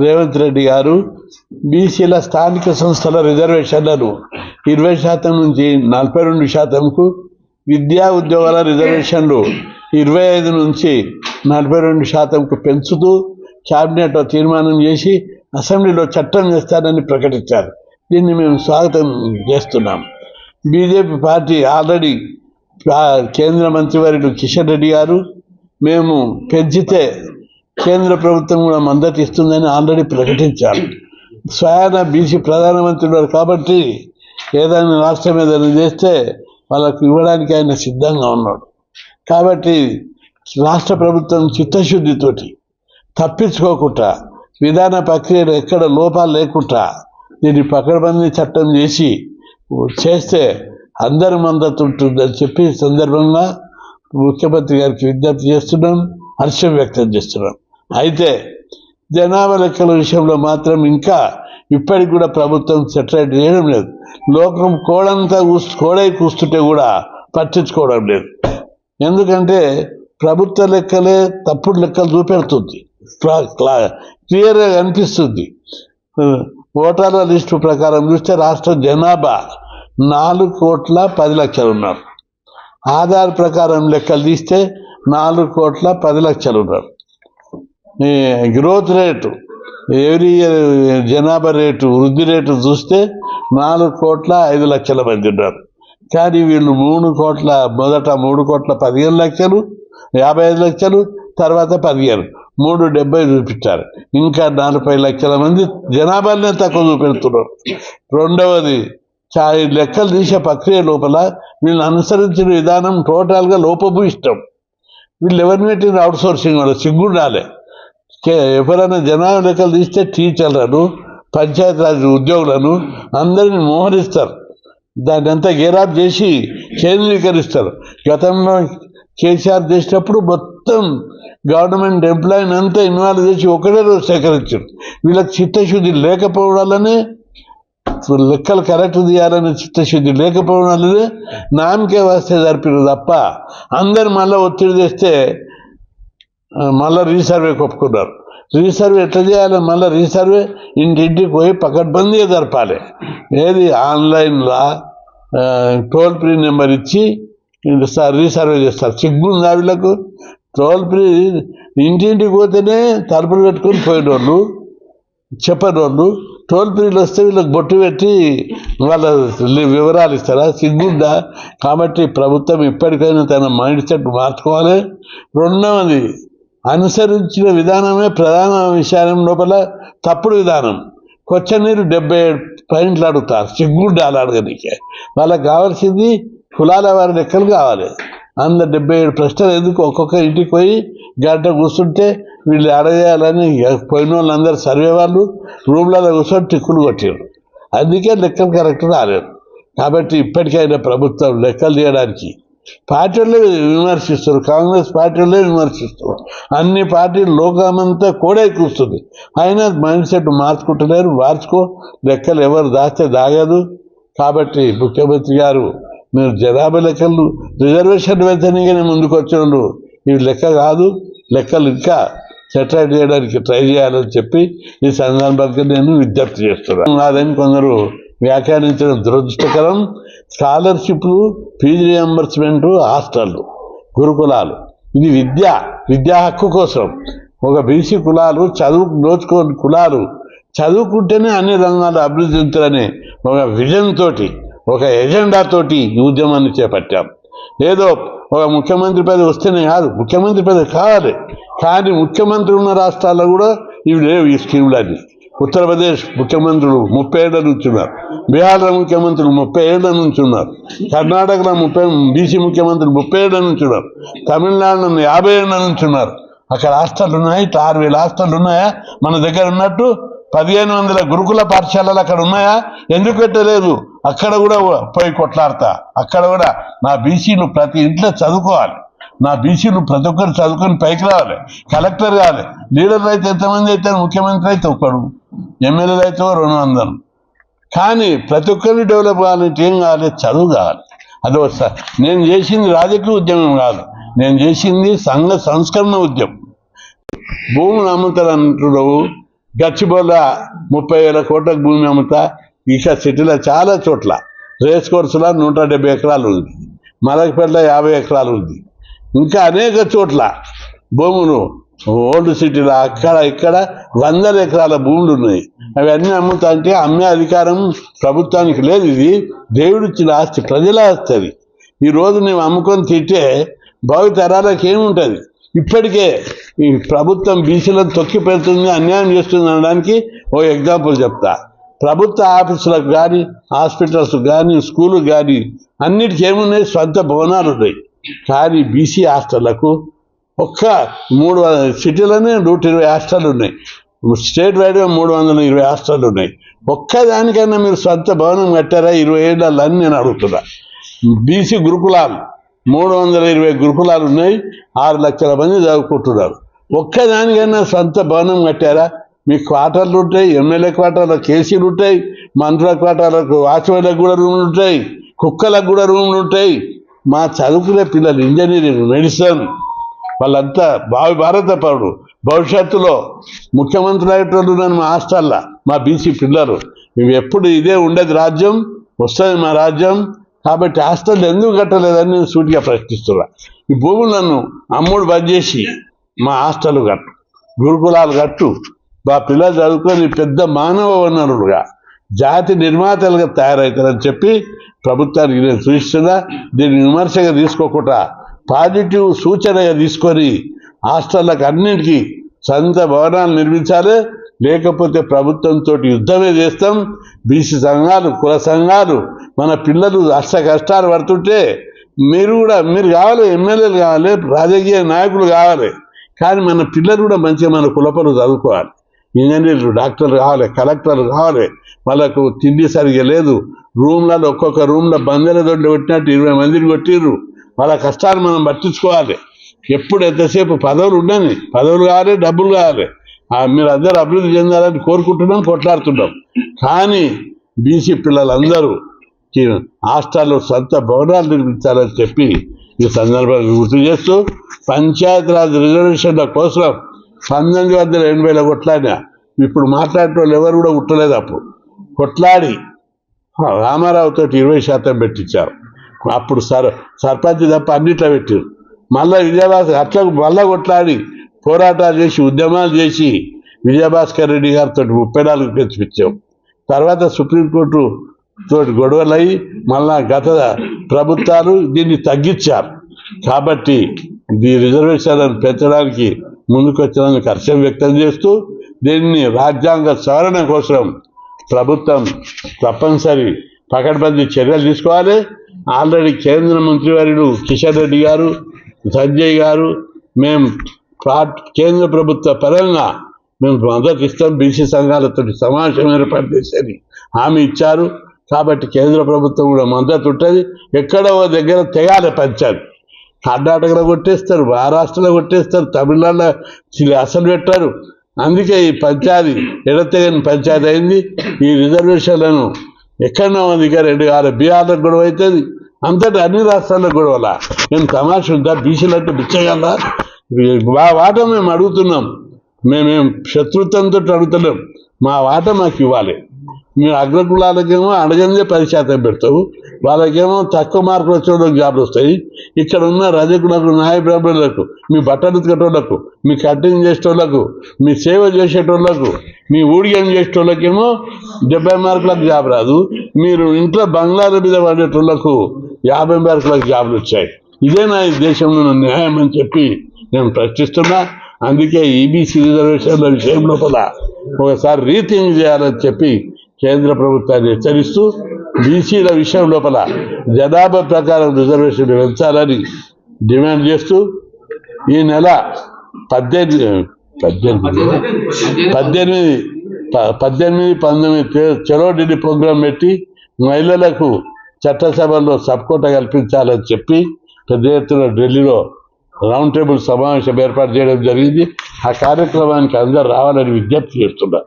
రేవంత్ రెడ్డి గారు బీసీల స్థానిక సంస్థల రిజర్వేషన్లను 20% నుంచి 42%కు, విద్యా ఉద్యోగాల రిజర్వేషన్లు 25 నుంచి 42%కు పెంచుతూ క్యాబినెట్లో తీర్మానం చేసి అసెంబ్లీలో చట్టం చేస్తారని ప్రకటించారు. దీన్ని మేము స్వాగతం చేస్తున్నాం. బీజేపీ పార్టీ ఆల్రెడీ కేంద్ర మంత్రివర్యులు కిషన్ రెడ్డి గారు మేము పెంచితే కేంద్ర ప్రభుత్వం కూడా మద్దతు ఇస్తుందని ఆల్రెడీ ప్రకటించారు. స్వయాన బీసీ ప్రధానమంత్రి కాబట్టి ఏదైనా రాష్ట్రం ఏదైనా చేస్తే వాళ్ళకు ఇవ్వడానికి ఆయన సిద్ధంగా ఉన్నాడు. కాబట్టి రాష్ట్ర ప్రభుత్వం చిత్తశుద్ధితోటి తప్పించుకోకుండా విధాన ప్రక్రియలు ఎక్కడ లోపాలు లేకుండా దీన్ని పకడ్బందీ చట్టం చేస్తే అందరి మద్దతు ఉంటుందని చెప్పి సందర్భంగా ముఖ్యమంత్రి గారికి విజ్ఞప్తి చేస్తున్నాం, హర్షం వ్యక్తం చేస్తున్నాం. అయితే జనాభా లెక్కల విషయంలో మాత్రం ఇంకా ఇప్పటికి కూడా ప్రభుత్వం సెటిలైట్ చేయడం లేదు. లోకం కోడై కూస్తుంటే కూడా పట్టించుకోవడం లేదు. ఎందుకంటే ప్రభుత్వ లెక్కలే తప్పుడు లెక్కలు చూపెడుతుంది, క్లియర్గా కనిపిస్తుంది. ఓటర్ల లిస్టు ప్రకారం చూస్తే రాష్ట్ర జనాభా 4,10,00,000 ఉన్నారు. ఆధార్ ప్రకారం లెక్కలు తీస్తే 4,10,00,000 ఉన్నారు. గ్రోత్ రేటు ఎవ్రీ ఇయర్ జనాభా రేటు వృద్ధి రేటు చూస్తే 4,05,00,000 మంది ఉన్నారు. కానీ వీళ్ళు మొదట 3,15,00,000, 55,00,000, తర్వాత 15, 370 చూపించారు. ఇంకా 40 లక్షల మంది జనాభానే తక్కువ చూపెడుతున్నారు. రెండవది లెక్కలు తీసే ప్రక్రియ లోపల వీళ్ళు అనుసరించిన విధానం టోటల్గా లోపభూయిష్టం. వీళ్ళు ఎవరిని పెట్టిన అవుట్సోర్సింగ్ వాళ్ళు సిగ్గుండాలి. ఎవరైనా జనాభా లెక్కలు తీస్తే టీచర్లను, పంచాయతీరాజ్ ఉద్యోగులను అందరినీ మోహరిస్తారు. దాన్ని అంతా గేరాప్ చేసి కేంద్రీకరిస్తారు. గతంలో కేసీఆర్ చేసినప్పుడు మొత్తం గవర్నమెంట్ ఎంప్లాయీని అంతా ఇన్వాల్వ్ చేసి ఒకటే రోజు సేకరించారు. వీళ్ళకి చిత్తశుద్ధి లేకపోవడాలనే, లెక్కలు కరెక్ట్ తీయాలనే చిత్తశుద్ధి లేకపోవడాలనే నామకే వస్తే జరిపిరు తప్ప అందరు మళ్ళీ ఒత్తిడి తెస్తే మళ్ళీ రీసర్వే ఒప్పుకున్నారు. రీసర్వే ఎట్లా చేయాలి? మళ్ళీ రీసర్వే ఇంటింటికి పోయి పకడ్బందీగా జరపాలి. ఏది ఆన్లైన్లో టోల్ ఫ్రీ నెంబర్ ఇచ్చి రీసర్వే చేస్తారు. సిగ్గుందా వీళ్ళకు? టోల్ ఫ్రీ ఇంటింటికి పోతేనే తలుపులు పెట్టుకొని పోయినోళ్ళు, చెప్పనోళ్ళు టోల్ ఫ్రీలు వస్తే వీళ్ళకి బొట్టు పెట్టి వాళ్ళ వివరాలు ఇస్తారా? సిగ్గుందా? కాబట్టి ప్రభుత్వం ఇప్పటికైనా తన మైండ్ సెట్ మార్చుకోవాలి. రెండవది, అనుసరించిన విధానమే ప్రధాన విషయం లోపల తప్పుడు విధానం. కొచ్చనీరు 77 పాయింట్లు అడుగుతారు. సిగ్గుండాలి అడగనికే. వాళ్ళకి కావాల్సింది కులాల వారి లెక్కలు కావాలి. 77 ప్రశ్నలు ఎందుకు? ఒక్కొక్క ఇంటికి పోయి గంట కూర్చుంటే వీళ్ళు అడగేయాలని పోయిన వాళ్ళందరూ సర్వే వాళ్ళు రూమ్లలో కూర్చొని టిక్కులు కొట్టారు. అందుకే లెక్కలు కరెక్ట్ రాలేదు. కాబట్టి ఇప్పటికైనా ప్రభుత్వం లెక్కలు తీయడానికి పార్టీలే విమర్శిస్తారు, కాంగ్రెస్ పార్టీలే విమర్శిస్తారు. అన్ని పార్టీలు లోకమంతా కోడే కూస్తుంది. అయినా మైండ్ సెట్ మార్చుకుంటలేరు. లెక్కలు ఎవరు దాస్తే దాగదు. కాబట్టి ముఖ్యమంత్రి గారు, మీరు జనాభా లెక్కలు రిజర్వేషన్ వెళ్తేనే ముందుకు వచ్చినప్పుడు ఇవి లెక్క కాదు, లెక్కలు ఇంకా సెటిలైట్ చేయడానికి ట్రై చేయాలని చెప్పి ఈ సందర్భంగా నేను విజ్ఞప్తి చేస్తున్నాను. అదని కొందరు వ్యాఖ్యానించడం దురదృష్టకరం. స్కాలర్షిప్లు, ఫీజు రియంబర్స్మెంట్, హాస్టళ్ళు, గురుకులాలు, ఇది విద్యా హక్కు కోసం. ఒక బీసీ కులాలు నోచుకోని కులాలు చదువుకుంటేనే అన్ని రంగాలు అభివృద్ధి చెందుతారని ఒక విజన్ తోటి, ఒక ఎజెండా తోటి ఈ ఉద్యమాన్ని చేపట్టాం. ఏదో ఒక ముఖ్యమంత్రి పదవి వస్తేనే కాదు, ముఖ్యమంత్రి పదవి కావాలి. కానీ ముఖ్యమంత్రి ఉన్న రాష్ట్రాల్లో కూడా ఇవి లేవు ఈ స్కీములన్నీ. ఉత్తరప్రదేశ్ ముఖ్యమంత్రులు 30 ఏళ్ల నుంచి ఉన్నారు. బీహార్లో ముఖ్యమంత్రులు 30 ఏళ్ల నుంచి ఉన్నారు. కర్ణాటకలో బీసీ ముఖ్యమంత్రులు 30 ఏళ్ల నుంచి ఉన్నారు. తమిళనాడులో 50 ఏళ్ల నుంచి ఉన్నారు. అక్కడ హాస్టళ్ళు ఉన్నాయి. 6,000 హాస్టళ్ళు ఉన్నాయా? మన దగ్గర ఉన్నట్టు 1,500 గురుకుల పాఠశాలలు అక్కడ ఉన్నాయా? ఎందుకు పెట్టలేదు? అక్కడ కూడా పోయి కొట్లాడతా. అక్కడ కూడా నా బీసీలు ప్రతి ఇంట్లో చదువుకోవాలి. నా బీసీలు ప్రతి ఒక్కరు చదువుకొని పైకి రావాలి, కలెక్టర్ కావాలి. లీడర్లు అయితే ఎంతమంది అయితే? ముఖ్యమంత్రి అయితే ఒక్కడు, ఎమ్మెల్యేలు అయితే 200. కానీ ప్రతి ఒక్కరిని డెవలప్ కావాలంటే ఏం కావాలి? చదువు కావాలి. అదో నేను చేసింది రాజకీయ ఉద్యమం కాదు, నేను చేసింది సంఘ సంస్కరణ ఉద్యమం. భూములు అమ్ముతారు అంటున్నావు, గచ్చిబౌల 30,000 కోట్లకు భూమి అమ్ముతా. ఇక సిటీలో చాలా చోట్ల రేస్ కోర్సులో 170 ఎకరాలు ఉంది, మలకపేటలో 50 ఎకరాలు ఉంది, ఇంకా అనేక చోట్ల భూములు ఓల్డ్ సిటీలో అక్కడ ఇక్కడ 100 ఎకరాల భూములు ఉన్నాయి. అవన్నీ అమ్ముతా అంటే అమ్మే అధికారం ప్రభుత్వానికి లేదు. ఇది దేవుడిచ్చిన ఆస్తి, ప్రజల ఆస్తి. అది ఈరోజు నువ్వు అమ్ముకొని తింటే భావితరాలకు ఏముంటుంది? ఇప్పటికే ఈ ప్రభుత్వం బీసీలను తొక్కి పెడుతుంది, అన్యాయం చేస్తుంది అనడానికి ఓ ఎగ్జాంపుల్ చెప్తా. ప్రభుత్వ ఆఫీసులకు కానీ, హాస్పిటల్స్ కానీ, స్కూళ్ళకు కానీ అన్నిటికీ ఏమున్నాయి? సొంత భవనాలు ఉన్నాయి. కానీ బీసీ హాస్టళ్లకు ఒక్క 300 సిటీలోనే 120 హాస్టళ్ళు ఉన్నాయి. స్టేట్ వైడ్గా 320 హాస్టళ్ళు ఉన్నాయి. ఒక్కదానికైనా మీరు సొంత భవనం కట్టారా 20 ఏళ్ళని నేను అడుగుతున్నా. బీసీ గురుకులాలు 320 గురుకులాలు ఉన్నాయి, 6 లక్షల మంది చదువుకుంటున్నారు. ఒక్కదానికైనా సొంత భవనం కట్టారా? మీకు క్వార్టర్లు ఉంటాయి, ఎమ్మెల్యే క్వార్టర్లకు కేసీలు ఉంటాయి, మంత్రుల క్వార్టర్లకు వాచ్మెన్లకు కూడా రూములు ఉంటాయి, కుక్కలకు కూడా రూములు ఉంటాయి. మా చదువుకునే పిల్లలు ఇంజనీరింగ్, మెడిసిన్ వాళ్ళంతా భారత పౌరుడు, భవిష్యత్తులో ముఖ్యమంత్రి అయ్యేటోళ్ళు నన్ను మా హాస్టల్లో మా బీసీ పిల్లలు. ఇవి ఎప్పుడు ఇదే ఉండేది, రాజ్యం వస్తుంది మా రాజ్యం. కాబట్టి హాస్టల్ ఎందుకు కట్టలేదని నేను సూటిగా ప్రశ్నిస్తున్నా. ఈ భూములను అమ్ముడు బంద్ చేసి మా హాస్టల్ కట్టు, గురుకులాలు కట్టు, మా పిల్లలు చదువుకొని పెద్ద మానవ వనరులుగా జాతి నిర్మాతలుగా తయారవుతారని చెప్పి ప్రభుత్వానికి నేను సూచిస్తున్నా. దీన్ని విమర్శగా తీసుకోకుండా పాజిటివ్ సూచనగా తీసుకొని హాస్టళ్ళకు అన్నింటికీ సొంత భవనాలు నిర్మించాలి. లేకపోతే ప్రభుత్వంతో యుద్ధమే చేస్తాం. బీసీ సంఘాలు, కుల సంఘాలు మన పిల్లలు అష్ట కష్టాలు పడుతుంటే మీరు కావాలి, ఎమ్మెల్యేలు కావాలి, రాజకీయ నాయకులు కావాలి. కానీ మన పిల్లలు కూడా మంచిగా మన కులపలు చదువుకోవాలి. ఇంజనీర్లు, డాక్టర్లు కావాలి, కలెక్టర్లు కావాలి. వాళ్ళకు తిండి సరిగా లేదు. రూమ్లలో ఒక్కొక్క రూమ్లో బందెల దొడ్డు కొట్టినట్టు 20 మందిని కొట్టిర్రు. వాళ్ళ కష్టాలు మనం పట్టించుకోవాలి. ఎప్పుడు ఎంతసేపు పదవులు ఉండని, పదవులు కావాలి, డబ్బులు కావాలి. మీరు అందరూ అభివృద్ధి చెందాలని కోరుకుంటున్నాం, కొట్లాడుతున్నాం. కానీ బీసీ పిల్లలందరూ హాస్టల్లో సొంత భవనాలు నిర్మించాలని చెప్పి ఈ సందర్భంగా గుర్తు చేస్తూ, పంచాయతీరాజ్ రిజర్వేషన్ల కోసం 1980లో కొట్లాడినా. ఇప్పుడు మాట్లాడే వాళ్ళు ఎవరు కూడా ఉట్టలేదు. అప్పుడు కొట్లాడి రామారావుతో 20% పెట్టించారు. అప్పుడు సర్పంచ్ తప్ప అన్నిట్లో పెట్టారు. మళ్ళీ విజయభాస్కర్ అట్లా మళ్ళా కొట్లాడి పోరాటాలు చేసి ఉద్యమాలు చేసి విజయభాస్కర్ రెడ్డి గారితో 34 తెచ్చిపించాం. తర్వాత సుప్రీంకోర్టు తోటి గొడవలు అయ్యి మళ్ళా గత ప్రభుత్వాలు దీన్ని తగ్గించారు. కాబట్టి ఈ రిజర్వేషన్లను పెంచడానికి ముందుకు వచ్చినందుకు హర్షం వ్యక్తం చేస్తూ, దీన్ని రాజ్యాంగ సవరణ కోసం ప్రభుత్వం తప్పనిసరి పకడ్బందీ చర్యలు తీసుకోవాలి. ఆల్రెడీ కేంద్ర మంత్రివర్యులు కిషన్ రెడ్డి గారు, సంజయ్ గారు, మేము కేంద్ర ప్రభుత్వ పరంగా మేము మద్దతు ఇస్తాం, బీసీ సంఘాలతో సమావేశం ఏర్పాటు చేసేది హామీ ఇచ్చారు. కాబట్టి కేంద్ర ప్రభుత్వం కూడా మద్దతు ఉంటుంది. ఎక్కడో దగ్గర తెగాలి పంచాయతీ. కర్ణాటకలో కొట్టేస్తారు, మహారాష్ట్రలో కొట్టేస్తారు, తమిళనాడులో అసలు పెట్టారు. అందుకే ఈ పంచాయతీ ఎడతెగని పంచాయతీ అయింది. ఈ రిజర్వేషన్లను ఎక్కడో దగ్గర 2 బీహార్లకు గొడవ అవుతుంది, అంతటా అన్ని రాష్ట్రాలకు గొడవల. మేము తమాషా ఉందా? బీసీలంటే బిచ్చగలరా? మా వాట మేము అడుగుతున్నాం. మేమేం శత్రుత్వంతో అడుగుతున్నాం. మా వాట మాకు ఇవ్వాలి. మీరు అగ్రకులాలకేమో అడగందే 10% పెడతావు, వాళ్ళకేమో తక్కువ మార్కులు వచ్చేవాళ్ళకి జాబ్లు వస్తాయి. ఇక్కడ ఉన్న రజకులకు, న్యాయ బ్రాహ్మణులకు, మీ బట్టలు ఉతికేటోళ్లకు, మీ కటింగ్ చేసేటోళ్లకు, మీ సేవ చేసేటోళ్లకు, మీ ఊడిగం చేసేటోళ్ళకేమో 70 మార్కులకు జాబ్ రాదు. మీరు ఇంట్లో బంగ్లాల మీద పడేటోళ్లకు 50 మార్కులకు జాబులు వచ్చాయి. ఇదేనా ఈ దేశంలో న్యాయం అని చెప్పి నేను ప్రశ్నిస్తున్నా. అందుకే ఈబీసీ రిజర్వేషన్ల విషయం లోపల ఒకసారి రీథింక్ చేయాలని చెప్పి కేంద్ర ప్రభుత్వాన్ని హెచ్చరిస్తూ, బీసీల విషయం లోపల జనాభా ప్రకారం రిజర్వేషన్ పెంచాలని డిమాండ్ చేస్తూ ఈ నెల 18-19 చలో ఢిల్లీ ప్రోగ్రాం పెట్టి మహిళలకు చట్టసభల్లో సబ్కోట కల్పించాలని చెప్పి పెద్ద ఎత్తున ఢిల్లీలో రౌండ్ టేబుల్ సమావేశం ఏర్పాటు చేయడం జరిగింది. ఆ కార్యక్రమానికి అందరూ రావాలని విజ్ఞప్తి చేస్తున్నారు.